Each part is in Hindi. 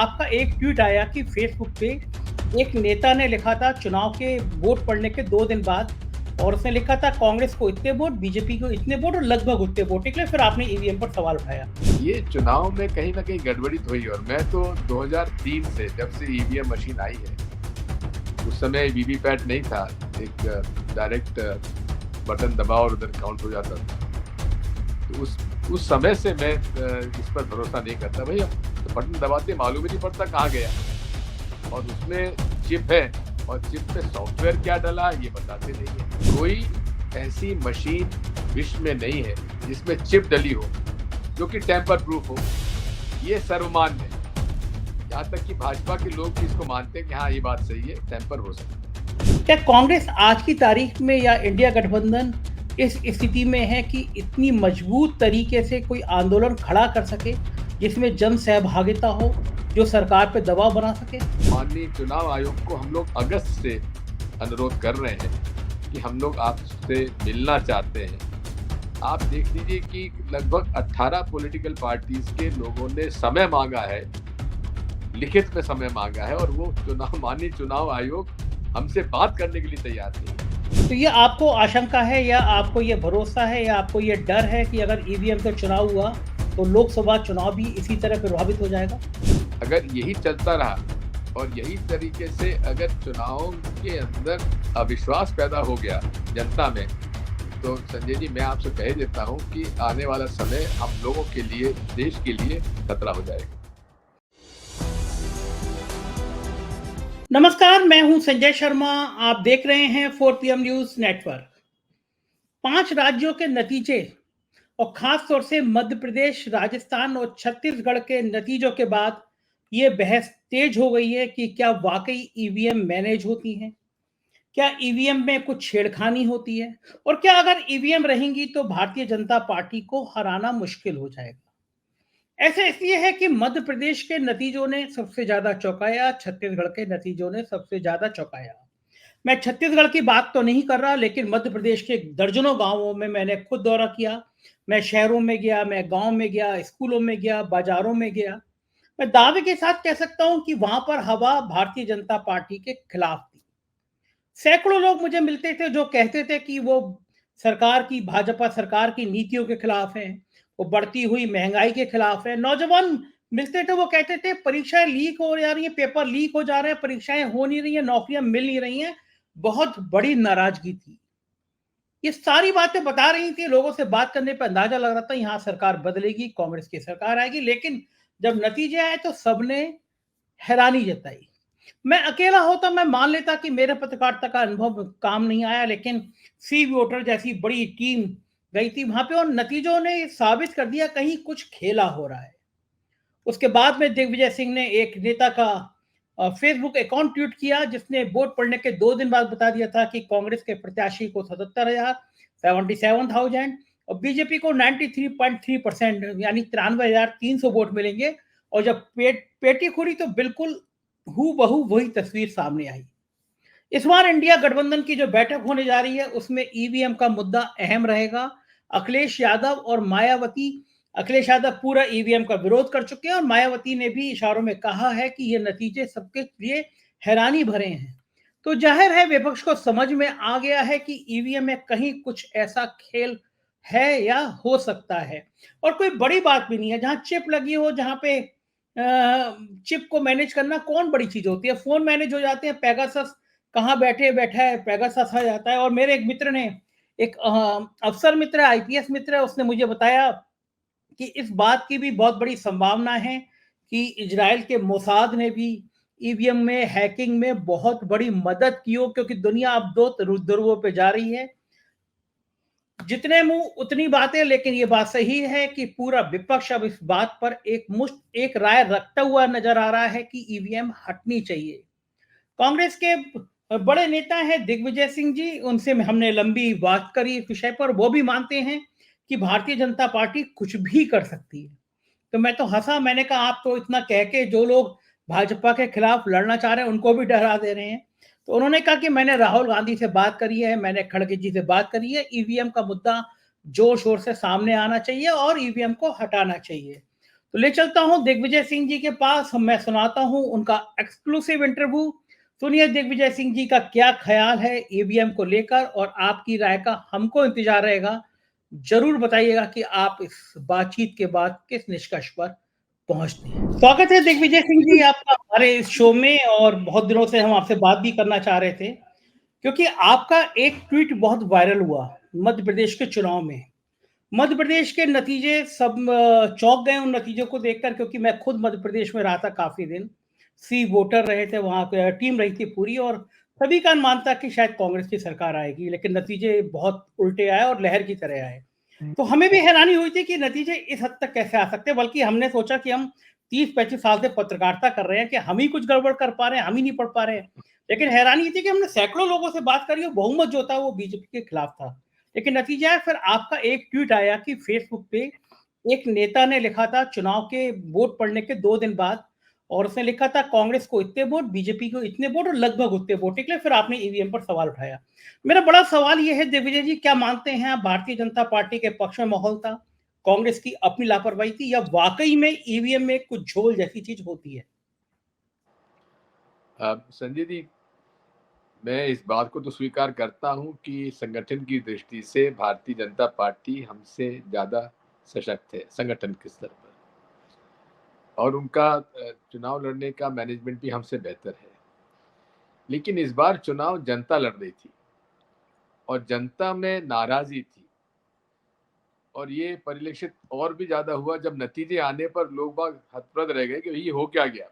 आपका एक ट्वीट आया कि फेसबुक पे एक नेता ने लिखा था चुनाव के वोट पड़ने के 2 दिन बाद, और उसने लिखा था कांग्रेस को इतने वोट, बीजेपी को इतने वोट और लगभग उतने वोट निकले। फिर आपने ईवीएम पर सवाल उठाया। ये चुनाव में कहीं न कहीं गड़बड़ी तो हुई और मैं तो 2003 से जब से ईवीएम मशीन आई है, उस समय वीवीपैट नहीं था, एक डायरेक्ट बटन दबाओ और उधर काउंट हो जाता था। तो उस समय से मैं इस पर भरोसा नहीं करता। भई तो बटन दबाते मालूम ही नहीं पड़ता कहाँ गया और उसमें चिप है और चिप पे सॉफ्टवेयर क्या डला ये बताते नहीं है। कोई ऐसी मशीन विश्व में नहीं है जिसमें चिप डली हो जो कि टेम्पर प्रूफ हो। ये सर्वमान्य है। यहाँ तक कि भाजपा के लोग भी इसको मानते हैं कि हाँ ये बात सही है, टेम्पर हो सकता है। क्या कांग्रेस आज की तारीख में या इंडिया गठबंधन इस स्थिति में है कि इतनी मजबूत तरीके से कोई आंदोलन खड़ा कर सके जिसमें जन सहभागिता हो, जो सरकार पे दबाव बना सके? माननीय चुनाव आयोग को हम लोग अगस्त से अनुरोध कर रहे हैं कि हम लोग आपसे मिलना चाहते हैं। आप देख लीजिए कि लगभग 18 पॉलिटिकल पार्टीज के लोगों ने समय मांगा है, लिखित में समय मांगा है और वो माननीय चुनाव आयोग हमसे बात करने के लिए तैयार नहीं है। तो ये आपको आशंका है या आपको ये भरोसा है या आपको ये डर है कि अगर ईवीएम से चुनाव हुआ तो लोकसभा चुनाव भी इसी तरह प्रभावित हो जाएगा? अगर यही चलता रहा और यही तरीके से अगर चुनाव के अंदर अविश्वास पैदा हो गया जनता में, तो संजय जी मैं आपसे कह देता हूं कि आने वाला समय हम लोगों के लिए, देश के लिए खतरा हो जाएगा। नमस्कार, मैं हूं संजय शर्मा। आप देख रहे हैं 4 PM न्यूज नेटवर्क। 5 राज्यों के नतीजे और खास तौर से मध्य प्रदेश, राजस्थान और छत्तीसगढ़ के नतीजों के बाद ये बहस तेज हो गई है कि क्या वाकई ईवीएम मैनेज होती हैं? क्या ईवीएम में कुछ छेड़खानी होती है? और क्या अगर ईवीएम रहेंगी तो भारतीय जनता पार्टी को हराना मुश्किल हो जाएगा? ऐसा इसलिए है कि मध्य प्रदेश के नतीजों ने सबसे ज्यादा चौंकाया, छत्तीसगढ़ के नतीजों ने सबसे ज्यादा चौंकाया। मैं छत्तीसगढ़ की बात तो नहीं कर रहा, लेकिन मध्य प्रदेश के दर्जनों गांवों में मैंने खुद दौरा किया। मैं शहरों में गया, मैं गांव में गया, स्कूलों में गया, बाजारों में गया। मैं दावे के साथ कह सकता हूं कि वहां पर हवा भारतीय जनता पार्टी के खिलाफ थी। सैकड़ों लोग मुझे मिलते थे जो कहते थे कि वो सरकार की, भाजपा सरकार की नीतियों के खिलाफ हैं, वो बढ़ती हुई महंगाई के खिलाफ है। नौजवान मिलते थे, वो कहते थे परीक्षाएं लीक हो जा रही हैं, पेपर लीक हो जा रहे हैं, परीक्षाएं हो नहीं रही हैं, नौकरियां मिल नहीं रही हैं। बहुत बड़ी नाराजगी थी। ये सारी बातें बता रही थी। लोगों से बात करने पर अंदाजा लग रहा था यहाँ सरकार बदलेगी, कांग्रेस की सरकार आएगी। लेकिन जब नतीजे आए तो सबने हैरानी जताई। मैं अकेला होता मैं मान लेता कि मेरे पत्रकारिता का अनुभव काम नहीं आया, लेकिन सी वोटर जैसी बड़ी टीम गई थी वहां पे और नतीजों ने साबित कर दिया कहीं कुछ खेला हो रहा है। उसके बाद में दिग्विजय सिंह ने एक नेता का फेसबुक अकाउंट ट्वीट किया जिसने वोट पड़ने के 2 दिन बाद बता दिया था कि कांग्रेस के प्रत्याशी को 77,000 और बीजेपी को 93.3% यानी 93,300 वोट मिलेंगे। और जब पेटी खुली तो बिल्कुल हू बहू वही तस्वीर सामने आई। इस बार इंडिया गठबंधन की जो बैठक होने जा रही है उसमें ईवीएम का मुद्दा अहम रहेगा। अखिलेश यादव और मायावती, अखिलेश यादव पूरा ईवीएम का विरोध कर चुके हैं और मायावती ने भी इशारों में कहा है कि ये नतीजे सबके लिए हैरानी भरे हैं। तो जाहिर है विपक्ष को समझ में आ गया है कि ईवीएम में कहीं कुछ ऐसा खेल है या हो सकता है। और कोई बड़ी बात भी नहीं है, जहां चिप लगी हो, जहां पे चिप को मैनेज करना कौन बड़ी चीज होती है। फोन मैनेज हो जाते हैं, पेगासस कहाँ बैठे बैठा है, पेगासस आ जाता है। और मेरे एक मित्र ने, एक अफसर मित्र है, आईपीएस मित्र है, उसने मुझे बताया कि इस बात की भी बहुत बड़ी संभावना है कि इजराइल के मोसाद ने भी ईवीएम में हैकिंग में बहुत बड़ी मदद की हो, क्योंकि दुनिया अब दो ध्रुवों पे जा रही है। जितने मुंह उतनी बातें, लेकिन ये बात सही है कि पूरा विपक्ष अब इस बात पर एक राय रखता हुआ नजर आ रहा है कि ईवीएम हटनी चाहिए। कांग्रेस के बड़े नेता हैं दिग्विजय सिंह जी, उनसे हमने लंबी बात करी इस विषय पर। वो भी मानते हैं कि भारतीय जनता पार्टी कुछ भी कर सकती है। तो मैं तो हंसा, मैंने कहा आप तो इतना कह के जो लोग भाजपा के खिलाफ लड़ना चाह रहे हैं उनको भी डरा दे रहे हैं। तो उन्होंने कहा कि मैंने राहुल गांधी से बात करी है, मैंने खड़गे जी से बात करी है, ईवीएम का मुद्दा जोर शोर से सामने आना चाहिए और ईवीएम को हटाना चाहिए। तो ले चलता हूं दिग्विजय सिंह जी के पास, मैं सुनाता हूं उनका एक्सक्लूसिव इंटरव्यू। सुनिए दिग्विजय सिंह जी का क्या ख्याल है ईवीएम को लेकर, और आपकी राय का हमको इंतजार रहेगा। जरूर बताइएगा कि आप इस बातचीत के बाद किस निष्कर्ष पर पहुंचते हैं। स्वागत है दिग्विजय सिंह जी आपका हमारे इस शो में, और बहुत दिनों से हम आपसे बात भी करना चाह रहे थे क्योंकि आपका एक ट्वीट बहुत वायरल हुआ मध्य प्रदेश के चुनाव में। मध्य प्रदेश के नतीजे सब चौंक गए उन नतीजों को देखकर, क्योंकि मैं खुद मध्य प्रदेश में रहा था काफी दिन। सी वोटर रहे थे वहां, टीम रही थी पूरी, और सभी का अनुमान था कि शायद कांग्रेस की सरकार आएगी, लेकिन नतीजे बहुत उल्टे आए और लहर की तरह आए। तो हमें भी हैरानी हुई थी कि नतीजे इस हद तक कैसे आ सकते हैं, बल्कि हमने सोचा कि हम 30-35 साल से पत्रकारिता कर रहे हैं कि हम ही कुछ गड़बड़ कर पा रहे हैं, हम ही नहीं पढ़ पा रहे हैं। लेकिन हैरानी ये थी कि हमने सैकड़ों लोगों से बात करी और बहुमत जो था वो बीजेपी के खिलाफ था। लेकिन नतीजा है, फिर आपका एक ट्वीट आया कि फेसबुक पे एक नेता ने लिखा था चुनाव के वोट पड़ने के 2 दिन बाद, और उसने लिखा था कांग्रेस को इतने वोट, बीजेपी को इतने वोट, और लगभग उतने वोट निकले। फिर आपने ईवीएम पर सवाल उठाया। मेरा बड़ा सवाल यह है दिग्विजय जी, क्या मानते हैं आप भारतीय जनता पार्टी के पक्ष में माहौल था, कांग्रेस की अपनी लापरवाही थी, या वाकई में ईवीएम में कुछ झोल जैसी चीज होती है? संजय जी, मैं इस बात को तो स्वीकार करता हूं कि संगठन की दृष्टि से भारतीय जनता पार्टी हमसे ज़्यादा सशक्त है संगठन के स्तर पर, और उनका चुनाव लड़ने का मैनेजमेंट भी हमसे बेहतर है। लेकिन इस बार चुनाव जनता लड़ रही थी और जनता में नाराज़गी थी, और ये परिलक्षित और भी ज़्यादा हुआ जब नतीजे आने पर लोग बाग हतप्रभ रह गए कि ये हो क्या गया।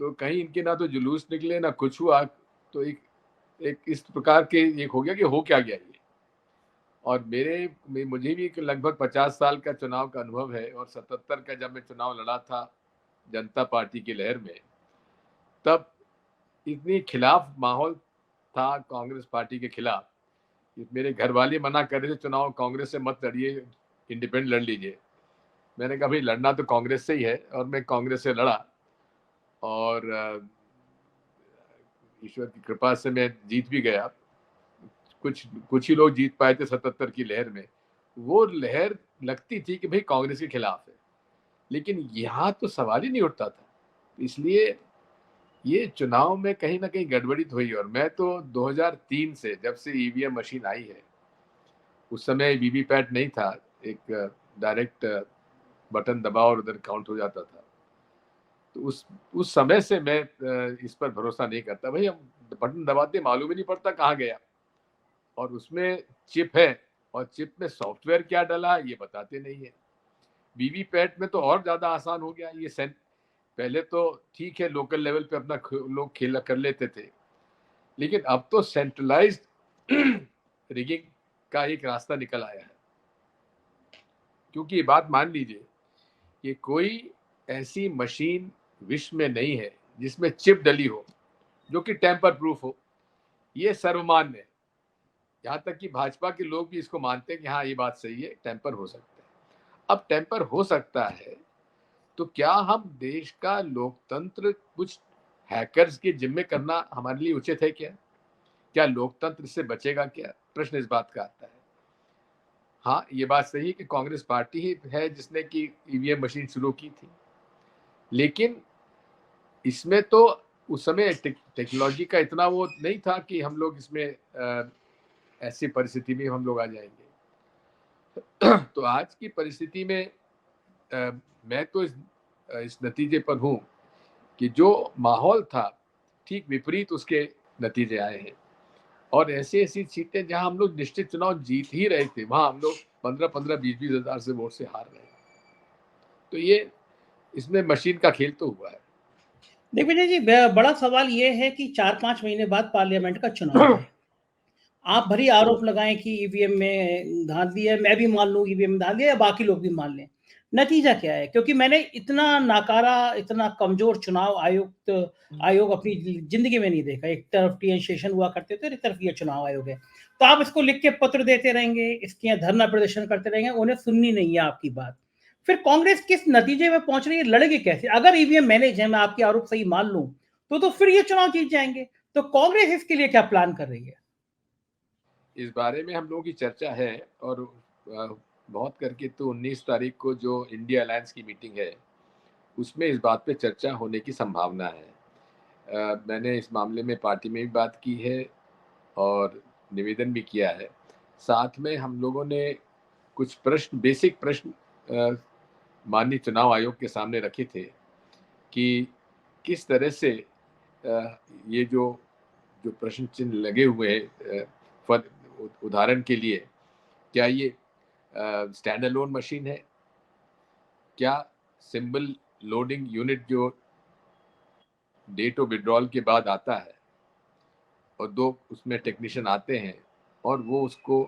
तो कहीं इनके ना तो जुलूस निकले ना कुछ हुआ, तो एक इस प्रकार के एक हो गया कि हो क्या गया ये। और मुझे भी लगभग 50 साल का चुनाव का अनुभव है, और 77 का जब मैं चुनाव लड़ा था जनता पार्टी की लहर में, तब इतनी खिलाफ माहौल था कांग्रेस पार्टी के खिलाफ। मेरे घर वाले मना कर रहे थे चुनाव कांग्रेस से मत लड़िए, इंडिपेंडेंट लड़ लीजिए। मैंने कहा भाई लड़ना तो कांग्रेस से ही है, और मैं कांग्रेस से लड़ा, और ईश्वर की कृपा से मैं जीत भी गया। कुछ ही लोग जीत पाए थे 77 की लहर में। वो लहर लगती थी कि भाई कांग्रेस के खिलाफ है, लेकिन यहाँ तो सवाल ही नहीं उठता था। इसलिए ये चुनाव में कहीं ना कहीं गड़बड़ी हुई। और मैं तो 2003 से, जब से ईवीएम मशीन आई है, उस समय वीवीपैट नहीं था, एक डायरेक्ट बटन दबाओ और उधर काउंट हो जाता था। तो उस समय से मैं इस पर भरोसा नहीं करता। भाई हम बटन दबाते मालूम ही नहीं पड़ता कहाँ गया, और उसमें चिप है, और चिप में सॉफ्टवेयर क्या डला ये बताते नहीं है। वीवीपैट में तो और ज्यादा आसान हो गया ये। पहले तो ठीक है लोकल लेवल पे अपना लोग खेला कर लेते थे, लेकिन अब तो सेंट्रलाइज्ड रिगिंग का एक रास्ता निकल आया है। क्योंकि ये बात मान लीजिए कि कोई ऐसी मशीन विश्व में नहीं है जिसमें चिप डली हो जो कि टेम्पर प्रूफ हो। ये सर्वमान्य है। यहाँ तक कि भाजपा के लोग भी इसको मानते हैं कि हाँ ये बात सही है, टेम्पर हो सकता है। अब टेम्पर हो सकता है तो क्या हम देश का लोकतंत्र कुछ हैकर्स के जिम्मे करना हमारे लिए उचित है क्या? क्या लोकतंत्र से बचेगा क्या? प्रश्न इस बात का आता है। हाँ ये बात सही है कि कांग्रेस पार्टी ही है जिसने की ईवीएम मशीन शुरू की थी, लेकिन इसमें तो उस समय टेक्नोलॉजी का इतना वो नहीं था कि हम लोग इसमें ऐसी परिस्थिति में हम लोग आ जाएंगे। तो आज की परिस्थिति में मैं तो इस नतीजे पर हूँ कि जो माहौल था ठीक विपरीत उसके नतीजे आए हैं। और ऐसी सीटें जहां हम लोग निश्चित चुनाव जीत ही रहे थे, वहां हम लोग 15-15, 20-20 हजार से वोट से हार रहे हैं। तो ये इसमें मशीन का खेल तो हुआ है। दिग्विजय जी, बड़ा सवाल ये है कि 4-5 महीने बाद पार्लियामेंट का चुनाव है। आप भरी आरोप लगाएं कि ईवीएम में धांधली है, मैं भी मान लूं ईवीएम में धांधली है, या बाकी लोग भी मान लें। नतीजा क्या है? क्योंकि मैंने इतना नाकारा, इतना कमजोर चुनाव आयोग अपनी जिंदगी में नहीं देखा। एक तरफ टीएन शेषन हुआ करते थे, एक तरफ ये चुनाव आयोग है। तो आप इसको लिख के पत्र देते रहेंगे, इसके यहाँ धरना प्रदर्शन करते रहेंगे, उन्हें सुननी नहीं है आपकी बात। फिर कांग्रेस किस नतीजे में पहुंच रही है, लड़ेगी कैसे? अगर ईवीएम मैनेज है, मैं आपके आरोप सही मान लूं, तो फिर ये चुनाव जीत जाएंगे। तो कांग्रेस इसके लिए क्या प्लान कर रही है? इस बारे में हम लोगों की चर्चा है, और बहुत करके तो 19 तारीख को जो इंडिया अलायंस की मीटिंग है उसमें इस बात पे चर्चा होने की संभावना है। मैंने इस मामले में पार्टी में भी बात की है और निवेदन भी किया है। साथ में हम लोगों ने कुछ प्रश्न, बेसिक प्रश्न माननीय चुनाव आयोग के सामने रखे थे कि किस तरह से ये जो प्रश्न चिन्ह लगे हुए हैं, उदाहरण के लिए, क्या ये स्टैंड अलोन मशीन है? क्या सिंबल लोडिंग यूनिट जो डेट ऑफ विड्रॉल के बाद आता है और 2 उसमें टेक्नीशियन आते हैं और वो उसको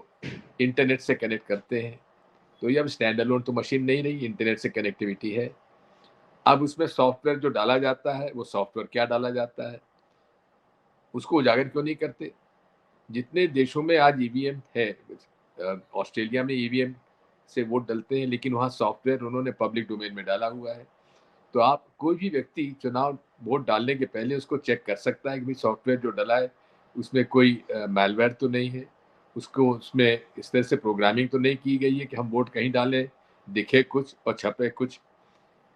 इंटरनेट से कनेक्ट करते हैं, तो ये अब स्टैंड अलोन तो मशीन नहीं रही, इंटरनेट से कनेक्टिविटी है। अब उसमें सॉफ्टवेयर जो डाला जाता है, वो सॉफ्टवेयर क्या डाला जाता है, उसको उजागर क्यों नहीं करते? जितने देशों में आज ईवीएम है, ऑस्ट्रेलिया में ईवीएम से वोट डलते हैं, लेकिन वहाँ सॉफ्टवेयर उन्होंने पब्लिक डोमेन में डाला हुआ है। तो आप, कोई भी व्यक्ति चुनाव वोट डालने के पहले उसको चेक कर सकता है कि भाई सॉफ्टवेयर जो डला है उसमें कोई मैलवेयर तो नहीं है, उसको उसमें इस तरह से प्रोग्रामिंग तो नहीं की गई है कि हम वोट कहीं डालें, दिखे कुछ और छपे कुछ।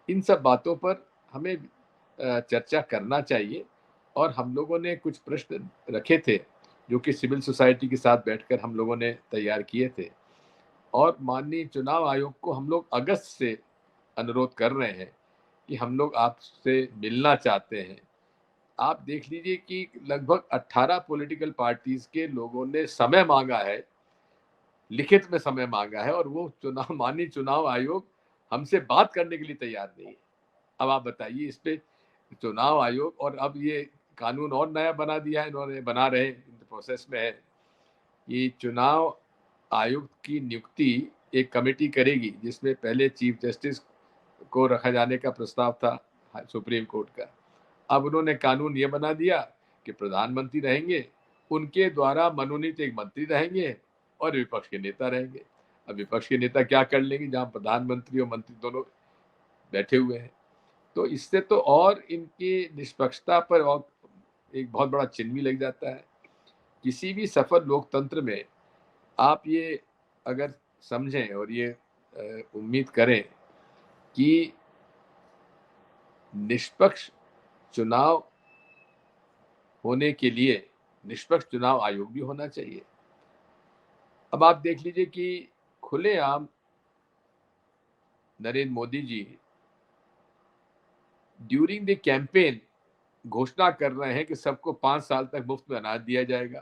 इन सब बातों पर हमें चर्चा करना चाहिए और हम लोगों ने कुछ प्रश्न रखे थे जो कि सिविल सोसाइटी के साथ बैठकर हम लोगों ने तैयार किए थे और माननीय चुनाव आयोग को हम लोग अगस्त से अनुरोध कर रहे हैं कि हम लोग आपसे मिलना चाहते हैं। आप देख लीजिए कि लगभग 18 पॉलिटिकल पार्टीज के लोगों ने समय मांगा है, लिखित में समय मांगा है, और वो माननीय चुनाव आयोग हमसे बात करने के लिए तैयार नहीं है। अब आप बताइए, इस पे चुनाव आयोग, और अब ये कानून और नया बना दिया है इन्होंने, बना रहे, प्रोसेस में है। ये चुनाव आयुक्त की नियुक्ति एक कमेटी करेगी जिसमें पहले चीफ जस्टिस को रखा जाने का प्रस्ताव था सुप्रीम कोर्ट का। अब उन्होंने कानून ये बना दिया कि प्रधानमंत्री रहेंगे, उनके द्वारा मनोनीत एक मंत्री रहेंगे और विपक्ष के नेता रहेंगे। अब विपक्ष के नेता क्या कर लेंगे जहां प्रधानमंत्री और मंत्री दोनों बैठे हुए हैं? तो इससे तो और इनकी निष्पक्षता पर और एक बहुत बड़ा चिन्ह भी लग जाता है। किसी भी सफल लोकतंत्र में आप ये अगर समझें और ये उम्मीद करें कि निष्पक्ष चुनाव होने के लिए निष्पक्ष चुनाव आयोग भी होना चाहिए। अब आप देख लीजिए कि खुलेआम Narendra Modi ji during the campaign घोषणा कर रहे हैं कि सबको 5 साल तक मुफ्त में अनाज दिया जाएगा,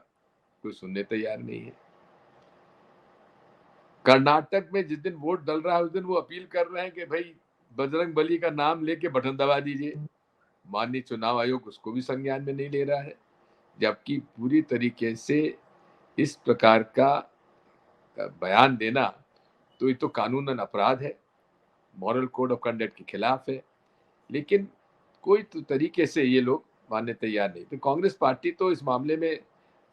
कोई सुनने तैयार नहीं है। कर्नाटक में जिस दिन वोट डल रहा है उस दिन वो अपील कर रहे हैं कि भाई बजरंग बली का नाम लेके बटन दबा दीजिए। माननीय चुनाव आयोग उसको भी संज्ञान में नहीं ले रहा है, जबकि पूरी तरीके से इस प्रकार का बयान देना तो ये तो कानूनन अपराध है, मॉरल कोड ऑफ कंडक्ट के खिलाफ है, लेकिन कोई तो तरीके से ये लोग मानने तैयार नहीं। तो कांग्रेस पार्टी तो इस मामले में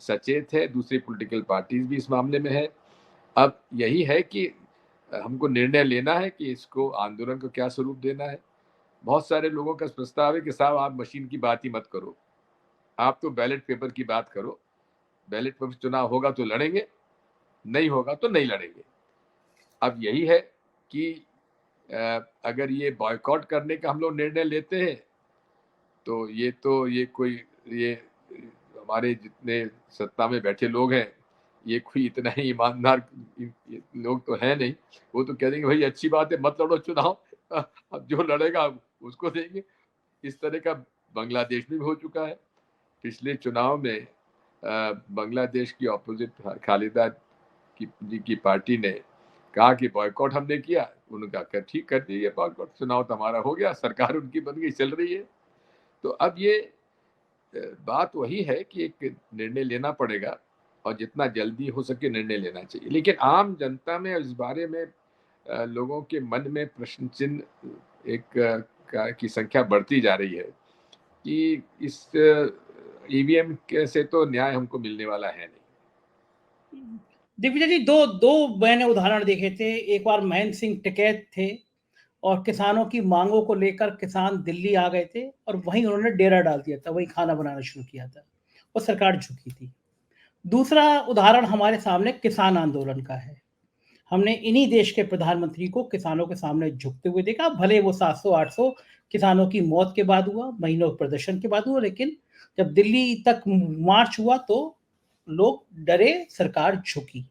सचेत है, दूसरी पॉलिटिकल पार्टीज भी इस मामले में है। अब यही है कि हमको निर्णय लेना है कि इसको आंदोलन को क्या स्वरूप देना है। बहुत सारे लोगों का प्रस्ताव है कि साहब आप मशीन की बात ही मत करो, आप तो बैलेट पेपर की बात करो। बैलेट पेपर चुनाव होगा तो लड़ेंगे, नहीं होगा तो नहीं लड़ेंगे। अब यही है कि अगर ये बॉयकॉट करने का हम लोग निर्णय लेते हैं तो ये कोई, ये हमारे जितने सत्ता में बैठे लोग हैं, ये कोई इतना ही ईमानदार लोग तो है नहीं। वो तो कह देंगे भाई अच्छी बात है, मत लड़ो चुनाव, अब जो लड़ेगा उसको देंगे। इस तरह का बांग्लादेश में भी हो चुका है। पिछले चुनाव में बांग्लादेश की ऑपोजिट खालिदा की पार्टी ने कहा कि बॉयकॉट हमने किया, उन्होंने कहा ठीक कर दिया बॉयकॉट, चुनाव तो हमारा हो गया, सरकार उनकी बन गई, चल रही है। तो अब ये बात वही है कि एक निर्णय लेना पड़ेगा और जितना जल्दी हो सके निर्णय लेना चाहिए। लेकिन आम जनता में इस बारे में लोगों के मन में प्रश्न चिन्ह की संख्या बढ़ती जा रही है कि इस ईवीएम से तो न्याय हमको मिलने वाला है नहीं। दिग्विजय जी, दो मैंने उदाहरण देखे थे। एक बार महेंद्र सिंह टिकैत थे और किसानों की मांगों को लेकर किसान दिल्ली आ गए थे और वहीं उन्होंने डेरा डाल दिया था, वहीं खाना बनाना शुरू किया था और सरकार झुकी थी। दूसरा उदाहरण हमारे सामने किसान आंदोलन का है। हमने इन्हीं देश के प्रधानमंत्री को किसानों के सामने झुकते हुए देखा, भले वो 700-800 किसानों की मौत के बाद हुआ, महीनों प्रदर्शन के बाद हुआ, लेकिन जब दिल्ली तक मार्च हुआ तो लोग डरे, सरकार झुकी।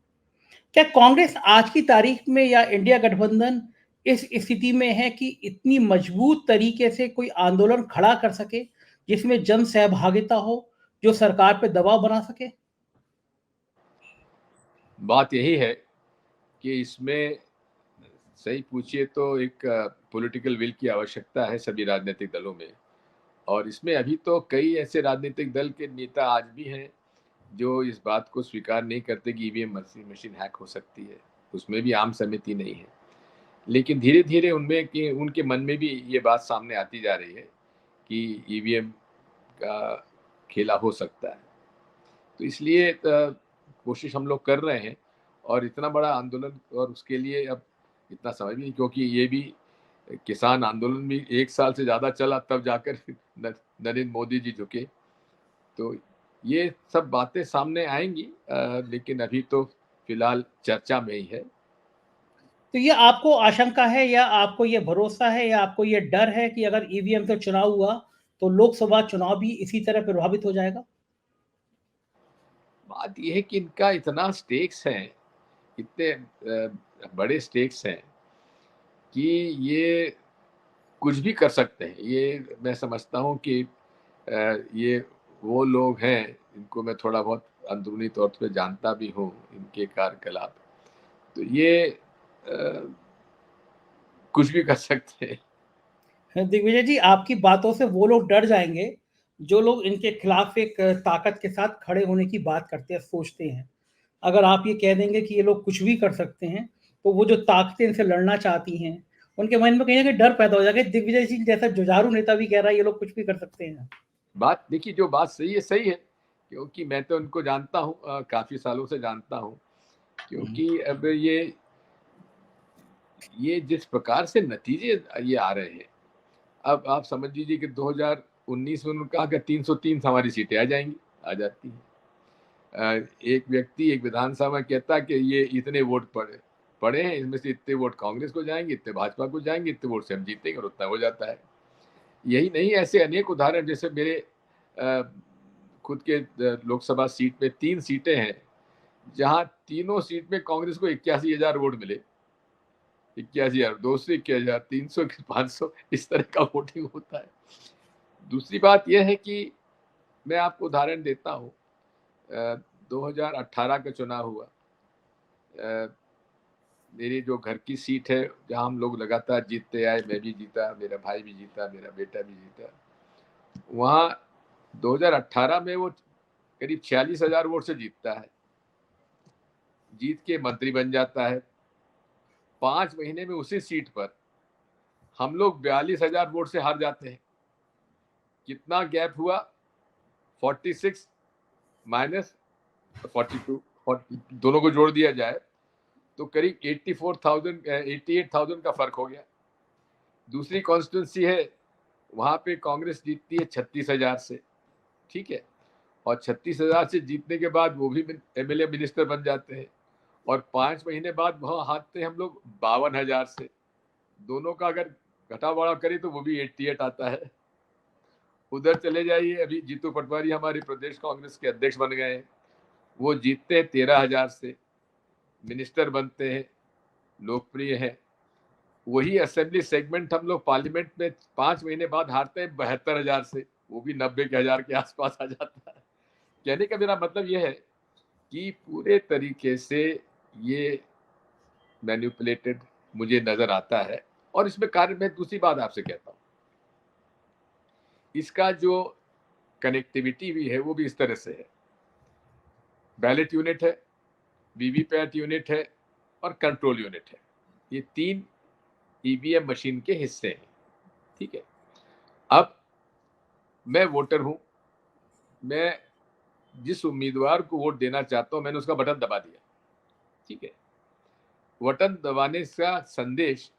क्या कांग्रेस आज की तारीख में या इंडिया गठबंधन इस स्थिति में है कि इतनी मजबूत तरीके से कोई आंदोलन खड़ा कर सके जिसमें जन सहभागिता हो, जो सरकार पे दबाव बना सके? बात यही है कि इसमें सही पूछिए तो एक पॉलिटिकल विल की आवश्यकता है सभी राजनीतिक दलों में, और इसमें अभी तो कई ऐसे राजनीतिक दल के नेता आज भी हैं जो इस बात को स्वीकार नहीं करते कि ईवीएम मशीन हैक हो सकती है। उसमें भी आम सहमति नहीं है, लेकिन धीरे धीरे उनमें कि उनके मन में भी ये बात सामने आती जा रही है कि ईवीएम का खेला हो सकता है। तो इसलिए कोशिश हम लोग कर रहे हैं, और इतना बड़ा आंदोलन, और उसके लिए अब इतना समय भी नहीं, क्योंकि ये भी किसान आंदोलन भी 1 साल से ज़्यादा चला, तब जाकर नरेंद्र मोदी जी झुके। तो ये सब बातें सामने आएंगी, लेकिन अभी तो फिलहाल चर्चा में ही है। तो ये आपको आशंका है या आपको ये भरोसा है या आपको ये डर है कि अगर ईवीएम से चुनाव हुआ तो लोकसभा चुनाव भी इसी तरह प्रभावित हो जाएगा? बात यह है कि इनका इतना स्टेक्स हैं, इतने बड़े स्टेक्स हैं कि ये कुछ भी कर सकते हैं। ये मैं समझता हूँ कि ये वो लोग हैं, इनको मैं थोड़ा बहुत अंदरूनी तौर पे जानता भी हूँ, इनके कार्यकलाप। तो ये कुछ भी कर सकते हैं। दिग्विजय जी, आपकी बातों से वो लोग डर जाएंगे जो लोग इनके खिलाफ एक ताकत के साथ खड़े होने की बात करते हैं, सोचते हैं। अगर आप ये कह देंगे कि ये लोग कुछ भी कर सकते हैं, तो वो जो ताकतें इनसे लड़ना चाहती हैं, उनके मन में कहीं ना कहीं डर पैदा हो जाएगा। दिग्विजय सिंह जैसा जुझारू नेता भी कह रहा है ये लोग कुछ भी कर सकते हैं। बात देखिए, जो बात सही है, क्योंकि मैं तो उनको जानता हूँ, काफी सालों से जानता हूँ। क्योंकि अब ये जिस प्रकार से नतीजे ये आ रहे हैं, अब आप समझ लीजिए कि 2019 में उन्होंने कहा कि 303 हमारी सीटें आ जाएंगी, आ जाती हैं। एक व्यक्ति एक विधानसभा में कहता कि ये इतने वोट पड़े हैं, इसमें से इतने वोट कांग्रेस को जाएंगे, इतने भाजपा को जाएंगे, इतने वोट से हम जीतेंगे, और उतना हो जाता है। यही नहीं, ऐसे अनेक उदाहरण, जैसे मेरे खुद के लोकसभा सीट में 3 सीटें हैं, जहां तीनों सीट में कांग्रेस को 81,000 वोट मिले। 81,000, 200, 21,000, 300, 500, इस तरह का वोटिंग होता है। दूसरी बात यह है कि मैं आपको उदाहरण देता हूँ, 2018 का चुनाव हुआ, मेरी जो घर की सीट है, जहाँ हम लोग लगातार जीतते आए, मैं भी जीता, मेरा भाई भी जीता, मेरा बेटा भी जीता, वहाँ 2018 में वो करीब 46,000 वोट से जीतता है, जीत के मंत्री बन जाता है। 5 महीने में उसी सीट पर हम लोग 42,000 वोट से हार जाते हैं। कितना गैप हुआ? 46 माइनस 42, दोनों को जोड़ दिया जाए तो करीब 88,000 का फर्क हो गया। दूसरी कॉन्स्टिट्यूंसी है, वहां पे कांग्रेस जीतती है 36,000 से, ठीक है, और 36,000 से जीतने के बाद वो भी एमएलए मिनिस्टर बन जाते हैं, और 5 महीने बाद वहां हारते हैं हम लोग 52,000 से। दोनों का अगर घटा बढ़ा करें तो वो भी 88 आता है। उधर चले जाइए, अभी जीतू पटवारी हमारे प्रदेश कांग्रेस के अध्यक्ष बन गए हैं, वो जीतते हैं 13,000 से, मिनिस्टर बनते हैं, लोकप्रिय है। वही असेंबली सेगमेंट हम लोग पार्लियामेंट में 5 महीने बाद हारते हैं 72,000 से, वो भी 90,000 के आसपास आ जाता है। कहने का मेरा मतलब यह है कि पूरे तरीके से ये मैनिपुलेटेड मुझे नजर आता है। और इसमें कार्य, मैं दूसरी बात आपसे कहता हूँ, इसका जो कनेक्टिविटी भी है वो भी इस तरह से है, बैलेट यूनिट है, वीवीपैट यूनिट है, और कंट्रोल यूनिट है। ये 3 ईवीएम मशीन के हिस्से हैं, ठीक है। अब मैं वोटर हूं, मैं जिस उम्मीदवार को वोट देना चाहता हूं, मैंने उसका बटन दबा दिया, ठीक है। बटन दबाने का संदेश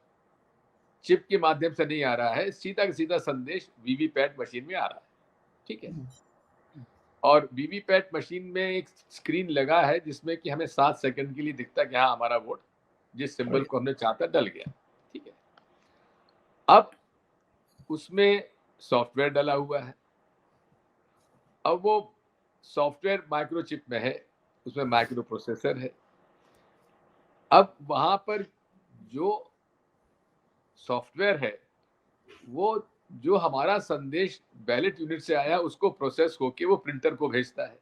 चिप के माध्यम से नहीं आ रहा है, सीधा सीधा संदेश वीवीपैट मशीन में आ रहा है, ठीक है। और वीवीपैट मशीन में एक स्क्रीन लगा है जिसमें कि हमें 7 सेकंड के लिए दिखता है कि हाँ, हमारा वोट जिस सिंबल को हमने चाहा था डल गया, ठीक है। अब उसमें सॉफ्टवेयर डला हुआ है, अब वो सॉफ्टवेयर माइक्रोचिप में है, उसमें माइक्रो प्रोसेसर है। अब वहां पर जो सॉफ्टवेयर है वो जो हमारा संदेश बैलेट यूनिट से आया उसको प्रोसेस होके वो प्रिंटर को भेजता है,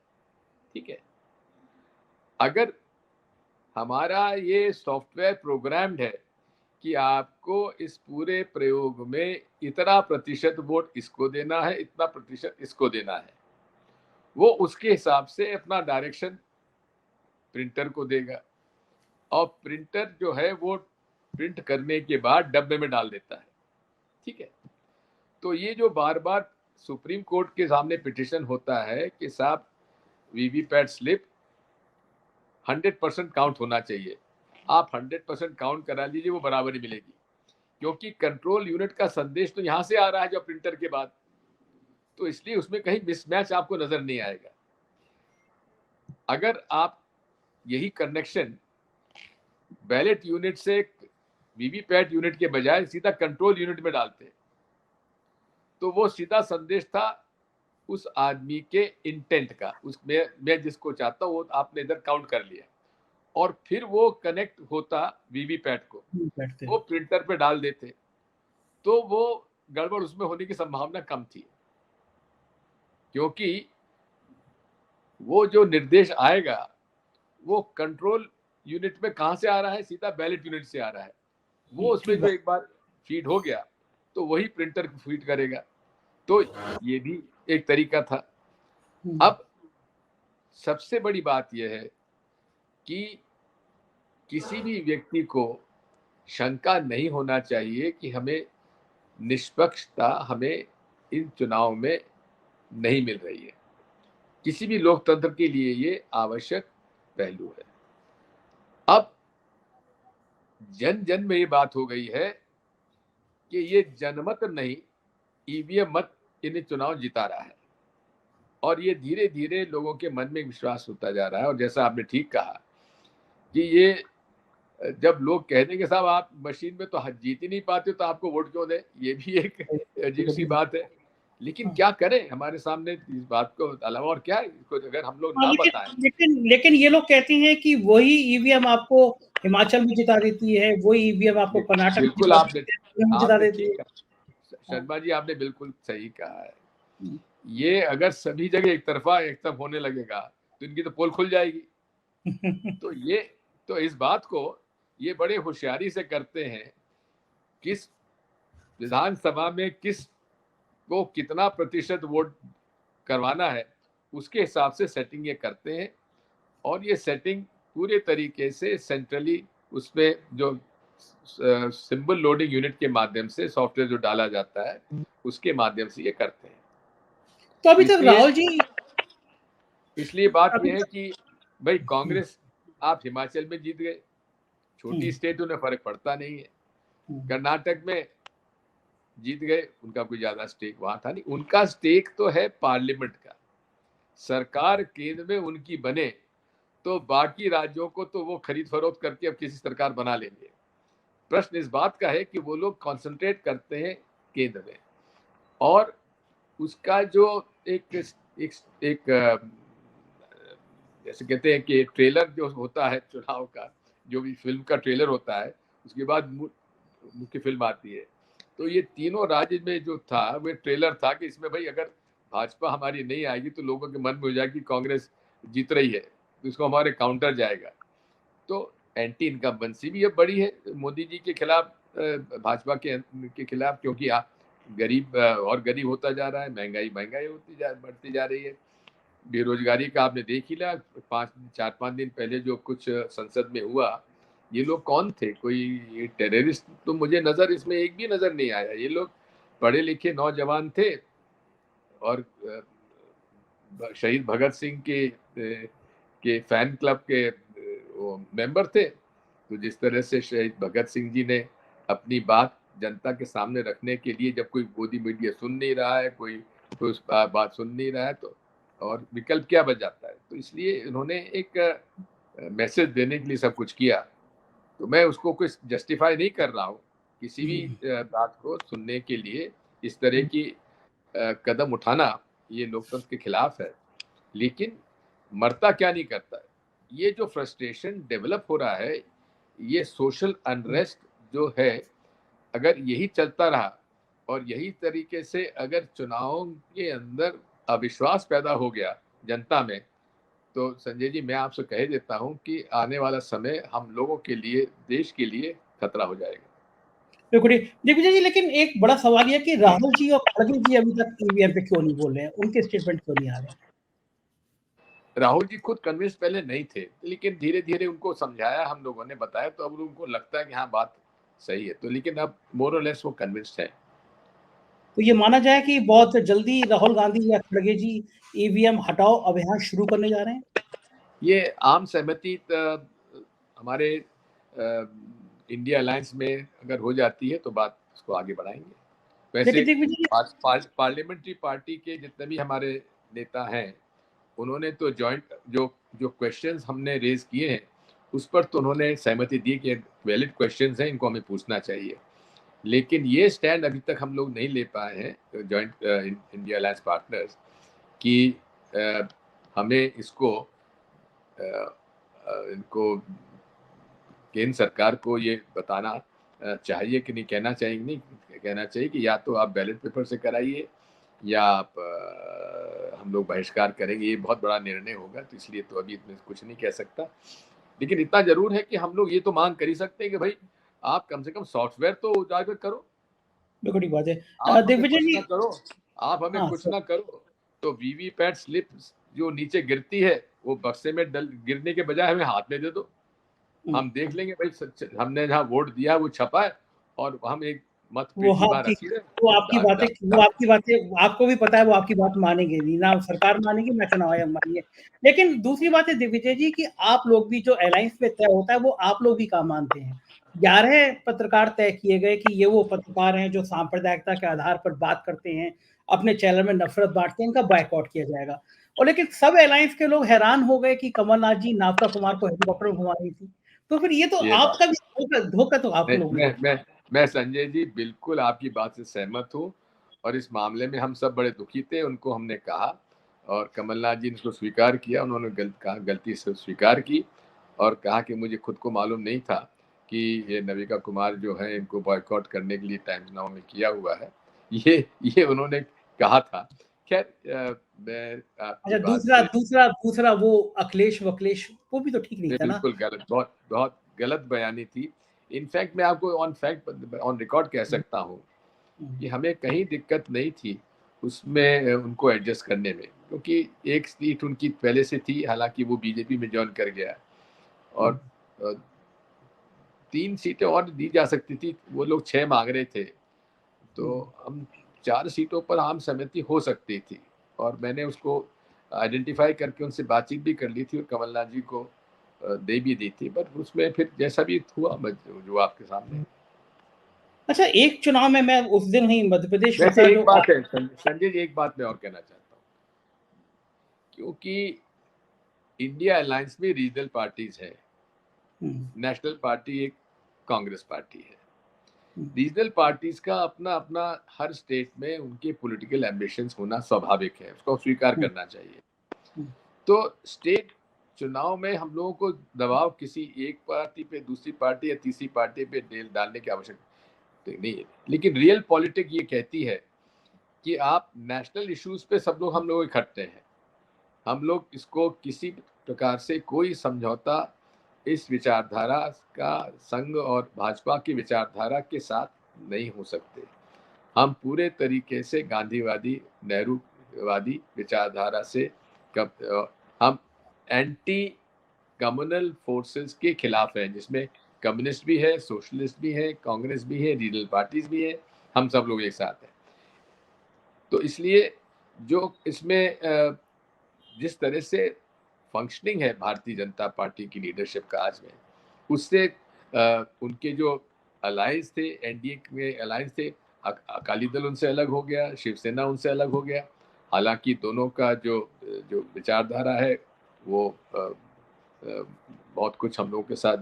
ठीक है। अगर हमारा ये सॉफ्टवेयर प्रोग्राम्ड है कि आपको इस पूरे प्रयोग में इतना प्रतिशत वोट इसको देना है, इतना प्रतिशत इसको देना है, वो उसके हिसाब से अपना डायरेक्शन प्रिंटर को देगा और प्रिंटर जो है वो प्रिंट करने के बाद डब्बे में डाल देता है, ठीक है। तो ये जो बार बार सुप्रीम कोर्ट के सामने पिटिशन होता है कि साहब वीवीपैट स्लिप 100% काउंट होना चाहिए, आप 100% काउंट करा लीजिए, वो बराबरी मिलेगी, क्योंकि कंट्रोल यूनिट का संदेश तो यहां से आ रहा है जब प्रिंटर के बाद, तो इसलिए उसमें कहीं मिसमैच आपको नजर नहीं आएगा। अगर आप यही कनेक्शन बैलेट यूनिट से वीवीपैट यूनिट के बजाय सीधा कंट्रोल यूनिट में डालते तो वो सीधा संदेश था उस आदमी के इंटेंट का, उसमें मैं जिसको चाहता हूँ वो आपने इधर काउंट कर लिया, और फिर वो कनेक्ट होता वीवीपैट को, वो प्रिंटर पे डाल देते, तो वो गड़बड़ उसमें होने की संभावना कम थी, क्योंकि वो जो निर्देश आएगा वो कंट्रोल यूनिट में कहां से आ रहा है, सीधा बैलेट यूनिट से आ रहा है, वो उसमें जो एक बार फीड हो गया तो वही प्रिंटर फीड करेगा। तो ये भी एक तरीका था। अब सबसे बड़ी बात यह है कि किसी भी व्यक्ति को शंका नहीं होना चाहिए कि हमें निष्पक्षता हमें इन चुनाव में नहीं मिल रही है। किसी भी लोकतंत्र के लिए ये आवश्यक पहलू है। अब जन जन में ये बात हो गई है कि ये जनमत नहीं, ईवीएम मत इन्हें चुनाव जिता रहा है, और ये धीरे धीरे लोगों के मन में विश्वास होता जा रहा है। और जैसा आपने ठीक कहा कि ये जब लोग कह देंगे साहब आप मशीन में तो जीत ही नहीं पाते तो आपको वोट क्यों दें, ये भी एक अजीब सी बात है। लेकिन क्या करें, हमारे सामने इस बात को अलावा और क्या है, इसको अगर हम लोग ना बताएं। लेकिन ये लोग कहते हैं कि वही ईवीएम आपको हिमाचल में जिता देती है, वही ईवीएम आपको कर्नाटक में जिता देती है। शर्मा जी आपने बिल्कुल सही कहा है। ये अगर सभी जगह एक तरफ होने लगेगा तो इनकी तो पोल खुल जाएगी। तो इस बात को ये बड़े होशियारी से करते हैं, किस विधानसभा में किस को कितना प्रतिशत वोट करवाना है उसके हिसाब से सेटिंग ये करते हैं, और ये सेटिंग पूरे तरीके से सेंट्रली उसमें जो सिंबल लोडिंग यूनिट के माध्यम से सॉफ्टवेयर जो डाला जाता है उसके माध्यम से ये करते हैं। तो अभी तक राहुल जी, इसलिए बात यह है कि भाई कांग्रेस आप हिमाचल में जीत गए, छोटी स्टेट उन्हें फर्क पड़ता नहीं है, कर्नाटक में जीत गए, उनका कोई ज्यादा स्टेक वहां था नहीं, उनका स्टेक तो है पार्लियामेंट का, सरकार केंद्र में उनकी बने तो बाकी राज्यों को तो वो खरीद फरोख्त करके अब किसी सरकार बना लेंगे। प्रश्न इस बात का है कि वो लोग कंसंट्रेट करते हैं केंद्र में, और उसका जो एक जैसे कहते हैं कि ट्रेलर जो होता है चुनाव का, जो भी फिल्म का ट्रेलर होता है उसके बाद मुख्य फिल्म आती है, तो ये तीनों राज्य में जो था वो ट्रेलर था कि इसमें भाई अगर भाजपा हमारी नहीं आएगी तो लोगों के मन में हो जाएगी कांग्रेस जीत रही है तो इसको हमारे काउंटर जाएगा। तो एंटी इनकम्बेंसी भी अब बड़ी है मोदी जी के खिलाफ, भाजपा के खिलाफ, क्योंकि गरीब और गरीब होता जा रहा है, महंगाई बढ़ती जा रही है, बेरोजगारी का आपने देख ही लिया। 4-5 दिन पहले जो कुछ संसद में हुआ, ये लोग कौन थे, कोई टेररिस्ट तो मुझे नजर इसमें एक भी नजर नहीं आया। ये लोग पढ़े लिखे नौजवान थे और शहीद भगत सिंह के फैन क्लब के वो मेंबर थे। तो जिस तरह से शहीद भगत सिंह जी ने अपनी बात जनता के सामने रखने के लिए, जब कोई गोदी मीडिया सुन नहीं रहा है, कोई उस बात सुन नहीं रहा है, तो और विकल्प क्या बच जाता है, तो इसलिए इन्होंने एक मैसेज देने के लिए सब कुछ किया। तो मैं उसको कुछ जस्टिफाई नहीं कर रहा हूँ किसी भी बात को सुनने के लिए। इस तरह की कदम उठाना ये लोकतंत्र के खिलाफ है, लेकिन मरता क्या नहीं करता है। ये जो फ्रस्ट्रेशन डेवलप हो रहा है, ये सोशल अनरेस्ट जो है, अगर यही चलता रहा और यही तरीके से अगर चुनावों के अंदर अविश्वास पैदा हो गया जनता में, तो संजय जी मैं आपसे कह देता हूं कि आने वाला समय हम लोगों के लिए, देश के लिए खतरा हो जाएगा। बिल्कुल ही। दिग्विजय जी, लेकिन एक बड़ा सवाल ये कि राहुल जी और खड़गे जी अभी तक ईवीएम पे क्यों नहीं बोल रहे हैं? उनके स्टेटमेंट क्यों नहीं आ रहे हैं? राहुल जी खुद कन्विंस पहले नहीं थे, लेकिन धीरे धीरे उनको समझाया, हम लोगों ने बताया, तो अब उनको लगता है कि हाँ बात सही है, तो लेकिन अब मोर और लेस वो कन्विंस्ड है। तो ये माना जाए कि बहुत जल्दी राहुल गांधी या खड़गे जी ईवीएम हटाओ अभियान शुरू करने जा रहे हैं? ये आम सहमति हमारे इंडिया अलायंस में अगर हो जाती है तो बात उसको आगे बढ़ाएंगे। वैसे लेकिन दिग्विजय जी, पार्लियामेंट्री पार्टी के जितने भी हमारे नेता हैं, उन्होंने तो जॉइंट जो जो क्वेश्चंस हमने रेज किए हैं उस पर तो उन्होंने सहमति दी कि वैलिड क्वेश्चंस हैं, इनको हमें पूछना चाहिए। लेकिन ये स्टैंड अभी तक हम लोग नहीं ले पाए हैं जॉइंट इंडिया अलायंस पार्टनर्स कि हमें इसको इनको केंद्र सरकार को ये बताना चाहिए कि नहीं, कहना चाहिए नहीं, कहना चाहिए कि या तो आप बैलेट पेपर से कराइए या आप हम लोग बहिष्कार करेंगे। ये बहुत बड़ा निर्णय होगा, तो इसलिए तो अभी इसमें कुछ नहीं कह सकता। लेकिन इतना जरूर है कि हम लोग ये तो मांग कर ही सकते हैं कि भाई आप कम से कम सॉफ्टवेयर तो उजागर करो। बिल्कुल बात है। आप हमें दिग्विजय कुछ जी, ना करो, आप हमें हाँ कुछ सर, ना करो, तो वीवीपैट स्लिप जो नीचे गिरती है वो बक्से में गिरने के बजाय हमें हाथ में दे दो, हम देख लेंगे भाई हमने जहाँ वोट दिया वो छपा है और हम एक मत वो पेटी वहां आपकी रखी है। वो आपकी बातें वो आपकी बातें आपको भी पता है, वो आपकी बात मानेंगे नहीं, ना सरकार मानेगी ना चुनाव आयोग मानेंगे। लेकिन दूसरी बात है दिग्विजय जी कि आप लोग भी जो अलायंस पे तय होता है वो आप लोग भी काम मानते हैं। 11 पत्रकार तय किए गए कि ये वो पत्रकार हैं जो सांप्रदायिकता के आधार पर बात करते हैं, अपने चैनल में नफरत बांटते हैं, इनका बायकॉट किया जाएगा। और लेकिन सब अलायंस के लोग हैरान हो गए कि कमलनाथ जी नावका कुमार को हेलीकॉप्टर में घुमा रही थी। तो फिर ये तो ये बात आपका भी धोखा तो आप लोग भी। मैं संजय जी बिल्कुल आपकी बात से सहमत हूँ, और इस मामले में हम सब बड़े दुखी थे। उनको हमने कहा और कमलनाथ जी ने उसको स्वीकार किया, उन्होंने गलती से स्वीकार की और कहा कि मुझे खुद को मालूम नहीं था कि ये नविका कुमार जो है इनको बॉयकॉट करने के लिए टाइम्स नाउ में किया हुआ है, ये उन्होंने कहा था। खैर मैं आपकी अच्छा, बात दूसरा से दूसरा दूसरा वो अखिलेश वखिलेश वो भी तो ठीक नहीं था ना? बिल्कुल गलत, बहुत बहुत गलत बयानी थी। इनफैक्ट मैं आपको ऑन फैक्ट ऑन रिकॉर्ड कह सकता हूँ कि हमें कहीं दिक्कत नहीं थी उसमें उनको एडजस्ट करने में, क्योंकि एक सीट उनकी पहले से थी, हालांकि वो बीजेपी में ज्वाइन कर गया और 3 सीटें और दी जा सकती थी, वो लोग 6 मांग रहे थे, तो हम 4 सीटों पर आम सहमति हो सकती थी और मैंने उसको आइडेंटिफाई करके उनसे बातचीत भी कर ली थी और कमलनाथ जी को दे भी दी थी, पर उसमें फिर जैसा भी हुआ जो आपके सामने। अच्छा, एक चुनाव में मैं उस दिन ही मध्य प्रदेश में वैसे था एक जो बात है संजय जी, एक बात मैं और कहना चाहता हूँ, क्योंकि इंडिया अलायंस में रीजनल पार्टीज है, नेशनल पार्टी एक कांग्रेस पार्टी है। रीजनल पार्टीज का अपना अपना हर स्टेट में उनके पॉलिटिकल एम्बिशंस होना स्वाभाविक है, उसको स्वीकार करना चाहिए। तो स्टेट चुनाव में हम लोगों को दबाव किसी एक पार्टी पे, दूसरी पार्टी या तीसरी पार्टी पे डालने की आवश्यकता नहीं है, लेकिन रियल पॉलिटिक्स ये कहती है कि आप नेशनल इश्यूज पे सब लोग, हम लोग इकट्ठे हैं, हम लोग इसको किसी प्रकार से कोई समझौता इस विचारधारा का संघ और भाजपा की विचारधारा के साथ नहीं हो सकते। हम पूरे तरीके से गांधीवादी, नेहरूवादी विचारधारा से हम एंटी कम्युनल फोर्सेस के खिलाफ हैं, जिसमें कम्युनिस्ट भी है, सोशलिस्ट भी है, कांग्रेस भी है, रीजनल पार्टीज भी है, हम सब लोग एक साथ हैं। तो इसलिए जो इसमें जिस तरह से फंक्शनिंग है भारतीय जनता पार्टी की लीडरशिप का आज में, उससे उनके जो अलायंस थे, एनडीए में अलायंस थे, अकाली दल उनसे अलग हो गया, शिवसेना उनसे अलग हो गया। हालांकि दोनों का जो जो विचारधारा है वो बहुत कुछ हम लोगों के साथ